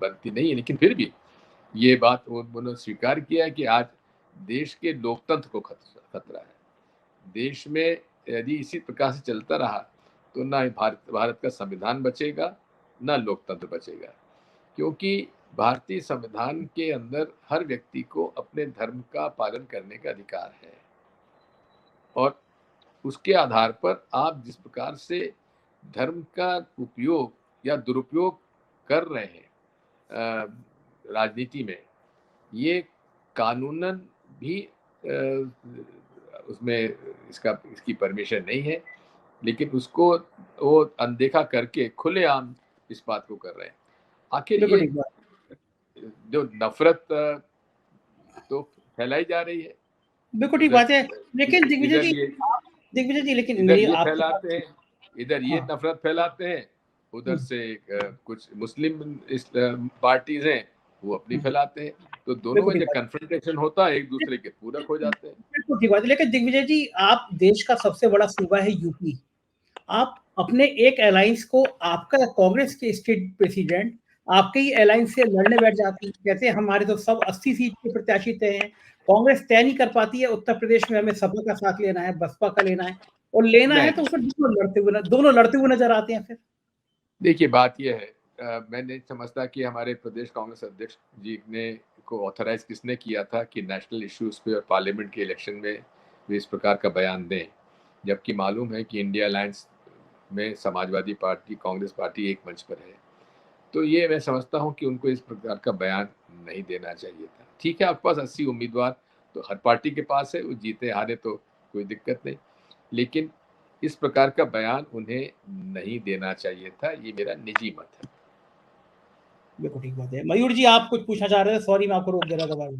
बनती नहीं है, लेकिन फिर भी ये बात उन्होंने स्वीकार किया है कि आज देश के लोकतंत्र को खतरा है। देश में यदि इसी प्रकार से चलता रहा तो ना भारत का संविधान बचेगा, ना लोकतंत्र बचेगा, क्योंकि भारतीय संविधान के अंदर हर व्यक्ति को अपने धर्म का पालन करने का अधिकार है और उसके आधार पर आप जिस प्रकार से धर्म का उपयोग या दुरुपयोग कर रहे हैं राजनीति में, ये कानूनन भी उसमें इसकी परमिशन नहीं है, लेकिन उसको वो अनदेखा करके खुलेआम इस बात को कर रहे हैं। आखिर ये जो नफरत तो फैलाई जा रही है, बिल्कुल ठीक बात है, लेकिन दिग्विजय जी लेकिन इधर ये फैलाते हैं, इधर ये नफरत फैलाते हैं, उधर से कुछ मुस्लिम पार्टीज हैं वो अपनी फैलाते हैं, तो दोनों में जब कन्फ्रंटेशन होता है एक दूसरे के पूरक हो जाते हैं। बिल्कुल ठीक बात है, लेकिन दिग्विजय जी आप देश का सबसे बड़ा सूबा है यूपी, आप अपने एक अलायंस को, आपका कांग्रेस के स्टेट प्रेसिडेंट आपके ही अलायंस से लड़ने बैठ जाती है, कहते हैं हमारे तो सब 80 सीट के प्रत्याशी तय हैं, कांग्रेस तय नहीं कर पाती है, उत्तर प्रदेश में हमें सपा का साथ लेना है, बसपा का लेना है, और लेना है तो उसमें दोनों लड़ते हुए नजर आते हैं। फिर देखिए बात यह है, मैं नहीं समझता कि हमारे प्रदेश कांग्रेस अध्यक्ष जी ने को ऑथराइज किसने किया था कि नेशनल इश्यूज पे और पार्लियामेंट के इलेक्शन में भी इस प्रकार का बयान दें, जबकि मालूम है कि इंडिया अलायंस में समाजवादी पार्टी, कांग्रेस पार्टी एक मंच पर है। तो ये मैं समझता हूँ कि उनको इस प्रकार का बयान नहीं देना चाहिए था। ठीक है, आपके पास 80 उम्मीदवार तो हर पार्टी के पास है, वो जीते हारे तो कोई दिक्कत नहीं, लेकिन इस प्रकार का बयान उन्हें नहीं देना चाहिए था, ये मेरा निजी मत है। बिल्कुल ठीक बात है। मयूर जी आप कुछ पूछना चाह रहे थे, सॉरी मैं आपको रोक दे रहा था भाई।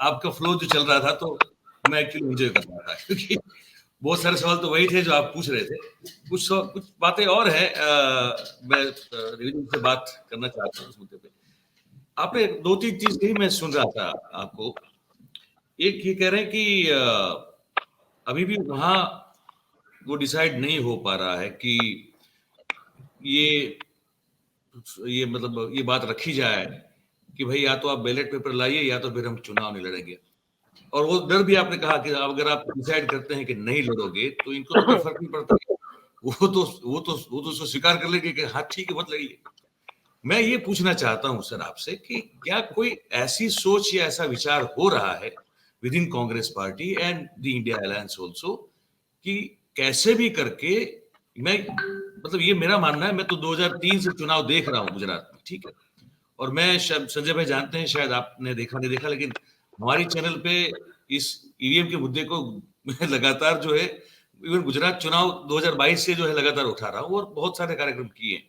आपका फ्लो जो चल रहा था तो मैं एक्चुअली एंजॉय कर रहा था, क्योंकि बहुत सारे सवाल तो वही थे जो आप पूछ रहे थे, कुछ बातें और हैं मैं रिविजन से बात करना चाहता हूँ उस मुद्दे पे। आपने 2-3 चीज कही, मैं सुन रहा था आपको। एक ये कह रहे हैं कि अभी भी वहां वो डिसाइड नहीं हो पा रहा है कि ये मतलब ये बात रखी जाए कि भाई या तो आप बैलेट पेपर लाइए या तो फिर हम चुनाव नहीं लड़ेंगे। और वो डर भी आपने कहा कि अगर आप डिसाइड करते हैं कि नहीं लड़ोगे तो इनको तो कोई फर्क नहीं पड़ता, वो तो उसको स्वीकार कर लेंगे कि हाँ ठीक है मत लड़िए। मैं ये पूछना चाहता हूं सर आपसे कि क्या कोई ऐसी सोच या ऐसा विचार हो रहा है with in Congress party and the India alliance also कि कैसे भी करके, मैं मतलब ये मेरा मानना है, मैं तो 2003 से चुनाव देख रहा हूँ गुजरात में, ठीक है, और मैं संजय भाई जानते हैं, शायद आपने देखा नहीं देखा, लेकिन हमारी चैनल पे इस ईवीएम के मुद्दे को लगातार जो है, इवन गुजरात चुनाव 2022 से जो है लगातार उठा रहा हूँ और बहुत सारे कार्यक्रम किए।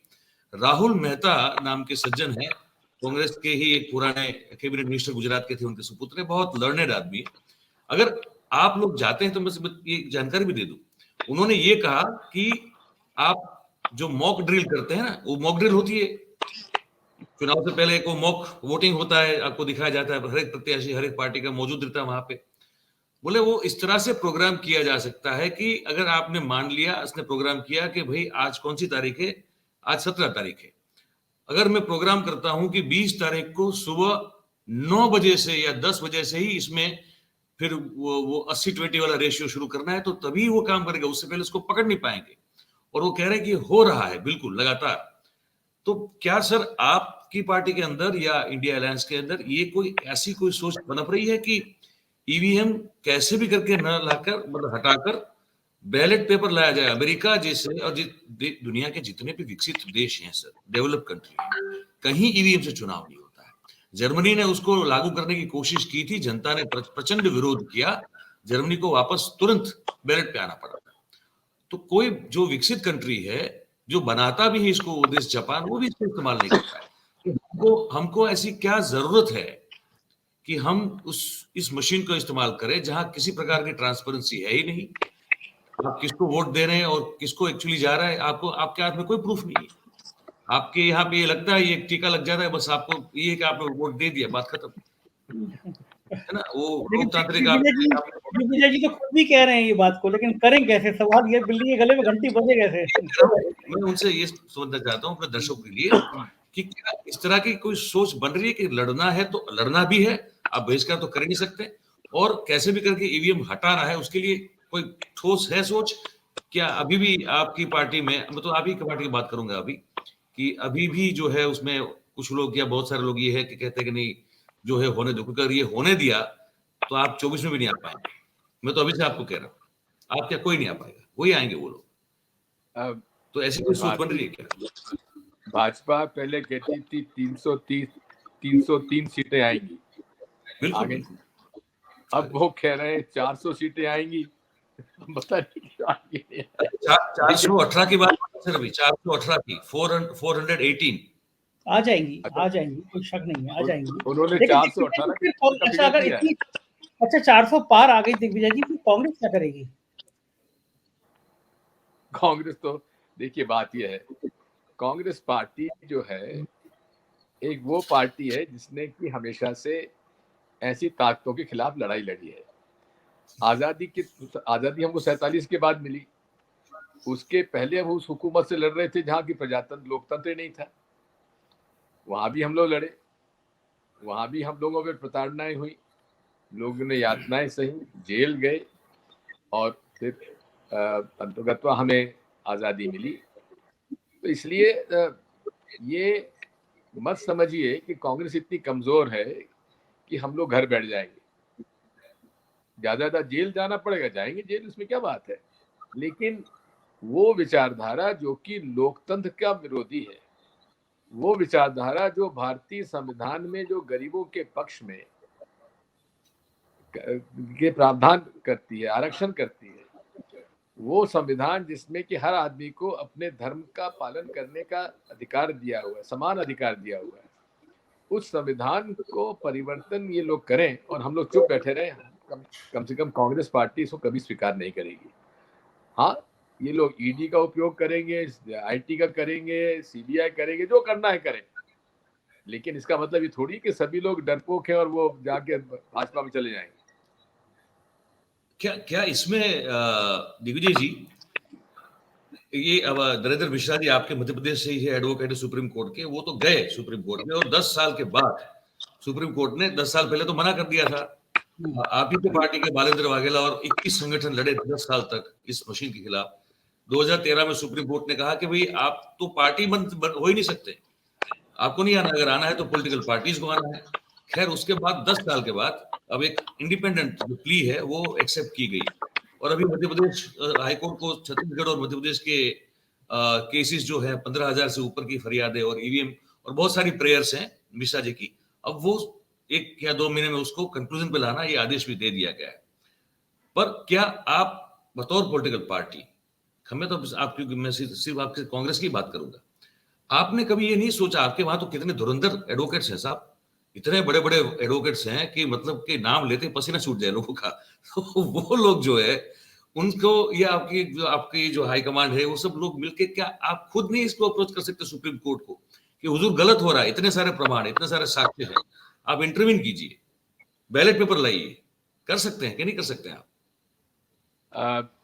राहुल मेहता नाम के सज्जन हैं, कांग्रेस के ही एक पुराने कैबिनेट मिनिस्टर गुजरात के थे, उनके सुपुत्र है, बहुत लर्नेड आदमी है। अगर आप लोग जाते हैं तो मैं ये जानकारी भी दे दूं, उन्होंने ये कहा कि आप जो मॉक ड्रिल करते हैं ना, वो मॉक ड्रिल होती है चुनाव से पहले, को मॉक वोटिंग होता है, आपको दिखाया जाता है, हर एक प्रत्याशी हर एक पार्टी का मौजूद रहता है वहां पे। बोले वो इस तरह से प्रोग्राम किया जा सकता है कि अगर आपने मान लिया, इसने प्रोग्राम किया कि भाई आज कौन सी तारीख है, आज 17 तारीख है, अगर मैं प्रोग्राम करता हूं कि 20 तारीख को सुबह 9 बजे से या 10 बजे से ही इसमें फिर वो 80-20 वाला रेशियो शुरू करना है, तो तभी वो काम करेगा, उससे पहले उसको पकड़ नहीं पाएंगे। और वो कह रहे हैं कि हो रहा है बिल्कुल लगातार। तो क्या सर आपकी पार्टी के अंदर या इंडिया अलायंस के अंदर ये कोई ऐसी कोई सोच पनप रही है कि ईवीएम कैसे भी करके न लाकर, मतलब हटाकर बैलेट पेपर लाया जाए? अमेरिका जैसे और दुनिया के जितने भी विकसित देश हैं सर, डेवलप कंट्री हैं, कहीं ईवीएम से चुनाव नहीं होता है। जर्मनी ने उसको लागू करने की कोशिश की थी, जनता ने प्रचंड विरोध किया, जर्मनी को वापस तुरंत बैलेट पे आना पड़ा था। तो कोई जो विकसित कंट्री है, जो बनाता भी है इसको, देश जापान, वो भी इसको इस्तेमाल नहीं करता है। तो हमको ऐसी क्या जरूरत है कि हम इस मशीन को इस्तेमाल करें जहां किसी प्रकार की ट्रांसपेरेंसी है ही नहीं, आप किसको वोट दे रहे हैं और किसको एक्चुअली जा रहा है, आपको आपके हाथ में कोई प्रूफ नहीं है। आपके यहाँ पे ये लगता है, ये टीका लग जाता है, बस आपको ये है कि आपने वोट दे दिया, बात खत्म। है ना, वो लेकिन लोकतांत्रिक दिग्विजय जी तो खुद भी कह रहे हैं ये बात को, लेकिन करें कैसे? सवाल ये, बिल्ली के गले में घंटी बजे कैसे? मैं उनसे ये समझना चाहता हूँ अपने दर्शकों के लिए कि क्या इस तरह की कोई सोच बन रही है कि लड़ना है तो लड़ना भी है, आप बहिष्कार तो कर ही नहीं सकते, और कैसे भी करके ईवीएम हटाना है, उसके लिए कोई ठोस है सोच? क्या अभी भी आपकी पार्टी में, मैं तो आप ही की पार्टी की बात करूंगा अभी, कि अभी भी जो है उसमें कुछ लोग या बहुत सारे लोग ये है कि कहते हैं कि नहीं जो है होने दो, क्योंकि अगर ये होने दिया तो आप 24 में भी नहीं आ पाएंगे। मैं तो अभी से आपको कह रहा हूँ, आप क्या कोई नहीं आ पाएगा, वही आएंगे वो लोग। तो ऐसी कोई सोच बन रही है क्या? भाजपा पहले कहती थी 303 सीटें आएंगी, आ गई। अब वो कह रहे हैं 400 सीटें आएंगी, बता नहीं। 418 की बात सर, अभी 418 की 418 आ जाएंगी, कोई शक नहीं है, आ जाएंगी। उन्होंने लेकिन 418 अच्छा, अगर इतनी, अच्छा 400 पार आ गई दिग्विजय जी, फिर कांग्रेस क्या करेगी? कांग्रेस तो देखिए, बात यह है, कांग्रेस पार्टी जो है एक वो पार्टी है जिसने कि हमेशा से ऐसी ताकतों के खिलाफ लड़ाई लड़ी है। आजादी हमको 47 के बाद मिली, उसके पहले हम उस हुकूमत से लड़ रहे थे जहां की प्रजातंत्र लोकतंत्र नहीं था, वहां भी हम लोग लड़े, वहां भी हम लोगों पर प्रताड़नाएं हुई, लोगों ने यातनाएं सही, जेल गए, और फिर अंतर्गत हमें आजादी मिली। तो इसलिए ये मत समझिए कि कांग्रेस इतनी कमजोर है कि हम लोग घर बैठ जाएंगे। ज्यादा जेल जाना पड़ेगा, जाएंगे जेल, उसमें क्या बात है। लेकिन वो विचारधारा जो कि लोकतंत्र का विरोधी है, वो विचारधारा जो भारतीय संविधान में जो गरीबों के पक्ष में के प्रावधान करती है, आरक्षण करती है, वो संविधान जिसमें कि हर आदमी को अपने धर्म का पालन करने का अधिकार दिया हुआ है, समान अधिकार दिया हुआ है, उस संविधान को परिवर्तन ये लोग करें और हम लोग चुप बैठे रहे, कम से कम कांग्रेस पार्टी इसको कभी स्वीकार नहीं करेगी। हाँ, ये लोग ईडी का उपयोग करेंगे, आईटी का करेंगे, सीबीआई करेंगे, जो करना है करें, लेकिन इसका मतलब ये थोड़ी कि सभी लोग डरपोक हैं और वो जाके भाजपा में चले जाएंगे। क्या इसमें दिग्विजय जी, ये अब नरेंद्र मिश्रा जी आपके मध्य प्रदेश से ही है, एडवोकेट है सुप्रीम कोर्ट के, वो तो गए सुप्रीम कोर्ट में, और 10 साल के बाद सुप्रीम कोर्ट ने 10 साल पहले तो मना कर दिया था। आप ही की पार्टी के बालेंद्र वाघेला और 21 संगठन लड़े 10 साल तक इस मशीन के खिलाफ। 2013 में सुप्रीम कोर्ट ने कहा कि भाई आप तो पार्टी बंद हो ही नहीं सकते, आपको नहीं आना, अगर आना है तो पॉलिटिकल पार्टीज को आना है। खैर उसके बाद 10 साल के बाद अब एक इंडिपेंडेंट जो प्ली है वो एक्सेप्ट की गई, और अभी मध्य प्रदेश हाईकोर्ट को छत्तीसगढ़ और मध्य प्रदेश के केसेस जो है 15,000 से ऊपर की फरियादें और ईवीएम और बहुत सारी प्रेयर्स हैं मिश्रा जी की, अब वो 1 या 2 महीने में उसको कंक्लूजन पे लाना, ये आदेश भी दे दिया गया है। पर क्या आप बतौर पॉलिटिकल पार्टी, हमें तो आपकी, मैं सिर्फ आपके कांग्रेस की बात करूंगा, आपने कभी ये नहीं सोचा, आपके वहां तो कितने धुरंधर एडवोकेट्स हैं साहब, इतने बड़े बड़े एडवोकेट्स हैं कि मतलब के नाम लेते पसीना छूट जाए लोगों का तो वो लोग जो है उनको, या आपकी जो हाई कमांड है, वो सब लोग मिलके, क्या आप खुद नहीं इसको अप्रोच कर सकते सुप्रीम कोर्ट को कि हुजूर गलत हो रहा है, इतने सारे प्रमाण, इतने सारे साक्ष्य हैं, आप इंटरवीन कीजिए, बैलेट पेपर लाइए? कर सकते हैं कि नहीं कर सकते हैं आप?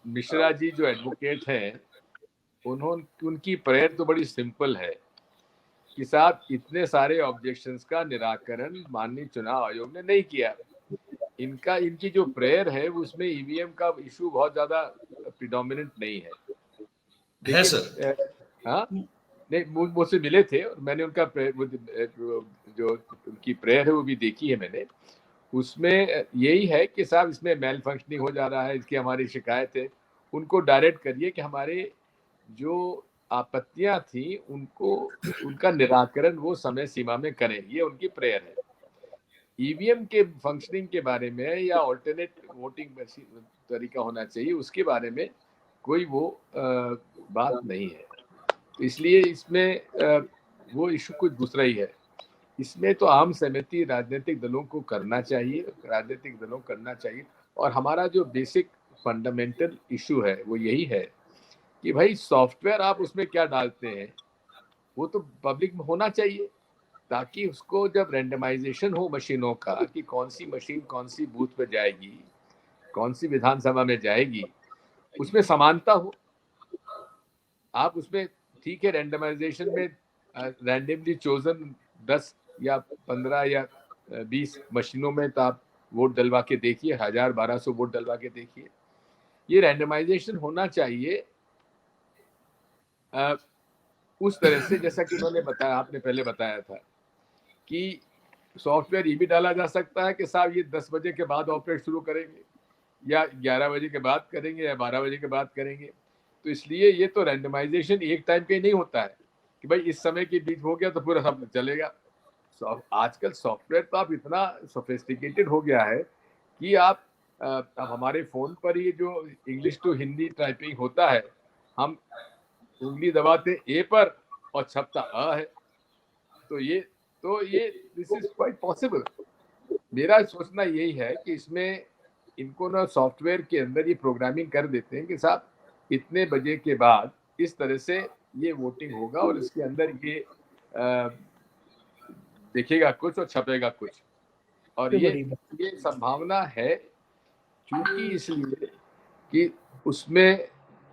मिश्रा जी जो एडवोकेट हैं, उनकी प्रेयर तो बड़ी सिंपल है कि साहब इतने सारे ऑब्जेक्शंस का निराकरण माननीय चुनाव आयोग ने नहीं किया। इनकी जो प्रेयर है उसमें ईवीएम का इशू बहुत ज्यादा प्रिडोमिनेंट नहीं है सर। हाँ, नहीं, मुझसे मिले थे और मैंने उनका जो उनकी प्रेयर है वो भी देखी है मैंने। उसमें यही है कि साहब इसमें मेल फंक्शनिंग हो जा रहा है, इसकी हमारी शिकायत है, उनको डायरेक्ट करिए कि हमारे जो आपत्तियां थी उनको, उनका निराकरण वो समय सीमा में करें, ये उनकी प्रेयर है। ईवीएम के फंक्शनिंग के बारे में या ऑल्टरनेट वोटिंग तरीका होना चाहिए, उसके बारे में कोई वो बात नहीं है। तो इसलिए इसमें वो इशू कुछ दूसरा ही है। इसमें तो आम सहमति राजनीतिक दलों को करना चाहिए, और हमारा जो बेसिक फंडामेंटल इशू है वो यही है कि भाई सॉफ्टवेयर आप उसमें क्या डालते हैं वो तो पब्लिक में होना चाहिए। ताकि उसको जब रैंडमाइजेशन हो मशीनों का कि कौन सी मशीन कौन सी बूथ पे जाएगी, कौन सी विधानसभा में जाएगी, उसमें समानता हो। आप उसमें ठीक है रैंडमाइजेशन में रैंडमली चोजन 10 या 15 या 20 मशीनों में तो आप वोट डलवा के देखिए, 1000-1200 वोट डलवा के देखिए। ये रैंडमाइजेशन होना चाहिए उस तरह से जैसा कि उन्होंने बताया, आपने पहले बताया था कि सॉफ्टवेयर ये भी डाला जा सकता है कि साहब ये 10 बजे के बाद ऑपरेट शुरू करेंगे या 11 बजे के बाद करेंगे या 12 बजे के बाद करेंगे। तो इसलिए ये तो रैंडमाइजेशन एक टाइम पे ही नहीं होता है कि भाई इस समय के बीच हो गया तो पूरा सब चलेगा। आजकल सॉफ्टवेयर तो आप इतना सोफिस्टिकेटेड हो गया है कि आप अब हमारे फोन पर ये जो इंग्लिश टू हिंदी टाइपिंग होता है, हम उंगली दबाते ए पर और छपता अ है। तो ये दिस इज क्वाइट पॉसिबल। मेरा सोचना यही है कि इसमें इनको ना सॉफ्टवेयर के अंदर ये प्रोग्रामिंग कर देते हैं कि साहब इतने बजे के बाद इस तरह से ये वोटिंग होगा और इसके अंदर ये दिखेगा कुछ और छपेगा कुछ। और ये संभावना है क्योंकि इसलिए कि उसमें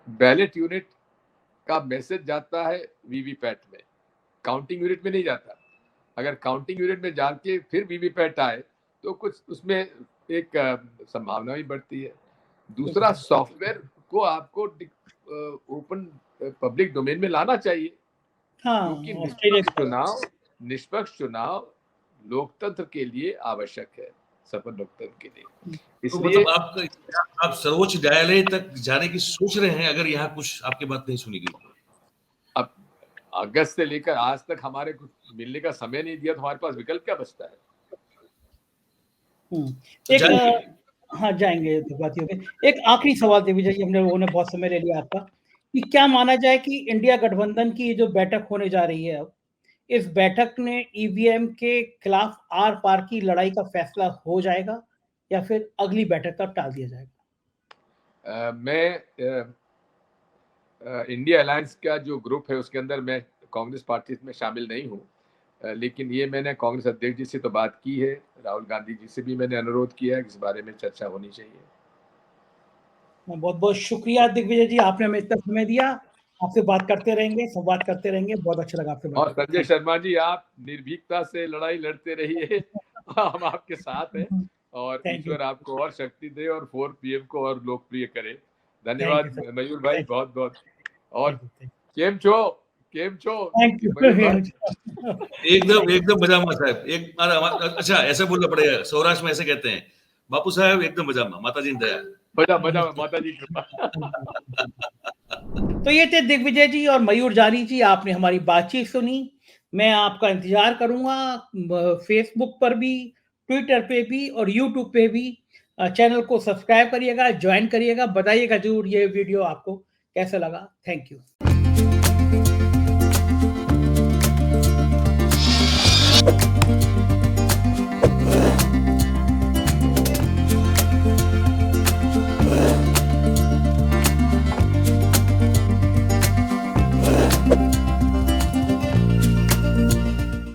बैलेट यूनिट का मैसेज जाता है वीवीपैट में, काउंटिंग यूनिट में नहीं जाता। अगर काउंटिंग यूनिट में जाके फिर वीवीपैट आए तो कुछ उसमें एक संभावना भी बढ़ती है। दूसरा, सॉफ्टवेयर को आपको ओपन पब्लिक डोमेन में लाना चाहिए क्योंकि निष्पक्ष चुनाव लोकतंत्र के लिए आवश्यक है, सफल लोकतंत्र के लिए। इसलिए तो आप सर्वोच्च न्यायालय तक जाने की सोच रहे हैं अगर यहाँ कुछ आपकी बात नहीं सुनी गई? अब अगस्त से लेकर आज तक हमारे कुछ मिलने का समय नहीं दिया तो हमारे पास विकल्प क्या बचता है? हाँ जाएंगे तो बात ही। एक आखिरी सवाल दिग्विजय जी, हमने लोगों ने बहुत समय ले लिया आपका, कि क्या माना जाए कि इंडिया गठबंधन की जो बैठक होने जा रही है अब, इस बैठक में ईवीएम के खिलाफ आर पार की लड़ाई का फैसला हो जाएगा या फिर अगली बैठक का टाल दिया जाएगा? मैं इंडिया अलायंस का जो ग्रुप है उसके अंदर मैं कांग्रेस पार्टी में शामिल नहीं हूँ, लेकिन ये मैंने कांग्रेस अध्यक्ष जी से तो बात की है, राहुल गांधी जी से भी मैंने अनुरोध किया है कि इस बारे में चर्चा होनी चाहिए। बहुत बहुत शुक्रिया दिग्विजय जी, आपने हमें इतना समय दिया। आपसे बात करते रहेंगे, संवाद करते रहेंगे, बहुत अच्छा लगा आपसे बात। और संजय शर्मा जी, आप निर्भीकता से लड़ाई लड़ते रहिए, हम आपके साथ हैं और ईश्वर आपको और शक्ति दे और 4 PM को और लोकप्रिय करे। धन्यवाद मयूर भाई, बहुत बहुत। और केम छो एकदम मजामा साहब। अच्छा ऐसा बोलना पड़ेगा, सौराष्ट्र में ऐसे कहते हैं, बापू साहब एकदम मजामा, माता जी दया, मजा माता जी कृपा। तो ये थे दिग्विजय जी और मयूर जानी जी, आपने हमारी बातचीत सुनी। मैं आपका इंतजार करूंगा फेसबुक पर भी, ट्विटर पे भी और यूट्यूब पे भी। चैनल को सब्सक्राइब करिएगा, ज्वाइन करिएगा, बताइएगा जरूर ये वीडियो आपको कैसा लगा। Thank you.